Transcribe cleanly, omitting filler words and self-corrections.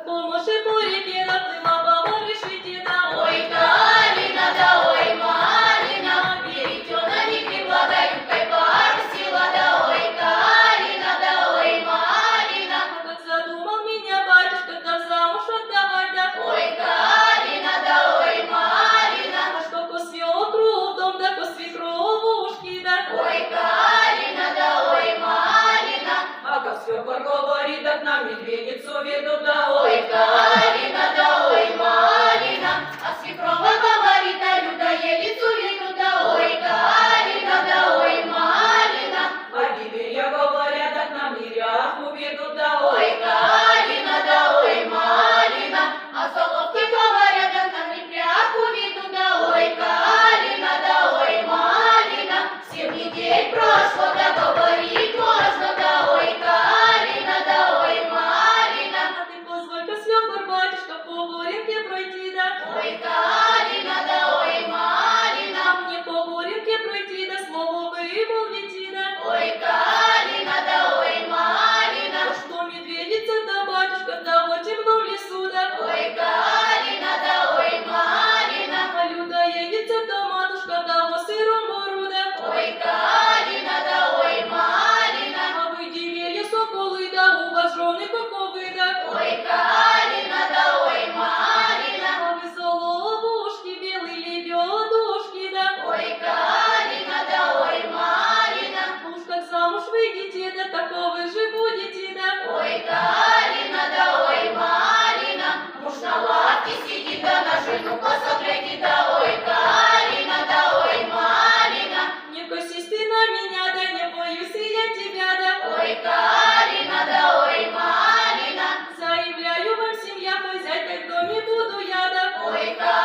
поможе по реке, наплыва баба решит деда. Ой, Калина, да ой, Малина, веретенами крепла, да юбкой парусила, да ой, Калина, да ой, Малина. А как задумал меня батюшка, да замуж отдавать, да. Ой, Калина, да ой, Малина. А что по свекру в дом, да по свекровушке, да. Ой, Калина, да ой, Малина. А как свекор говорит, да к нам медведицу ведут, да. Ой, Калина, да ой, Малина. А свекрова говорит, а людоедицу ведут, да ой, Калина, да ой, Малина. А Библия говорят, да к нам неряху ведут, да. Ой, Калина, да ой, Малина. А соловки говорят, да нам не пряху ведут, да ой, Калина, да ой, Малина. 7 недель прошло, да говорить можно, да ой, Калина, да ой, Малина. А ты позволь-ка, свекор, батюшка, по горенке пройти, да. Ой, Калина, да ой, Малина. А мне по горенке пройти, да слово вымолвите, да. Ой, Калина, да ой, Малина. А что медведица, да, батюшка, да вот темно в лесу, да. Ой, Калина, да ой, Малина. А людоедица, да, матушка, да, во сыром бору, да. Ой, Калина, да ой, Малина. А вы деревья, соколы, да, у вас жены каковы, да. Ой, Калина, да ой, Малина. А вы соловушки, белые лебедушки, да. Ой, Калина, да ой, Малина. Уж как замуж выйдете, да, таковы же будете, да. Ой, Калина, да ой, Малина. Муж на лавке сидит, да на жену посмотрите, да ой, Калина, да ой, Малина. Не косись ты на меня, да, не боюсь и я тебя, да. Ой, Калина, да ой, Малина. Заявляю вам, семья, хозяйкой в доме буду я, да. Ой, Калина,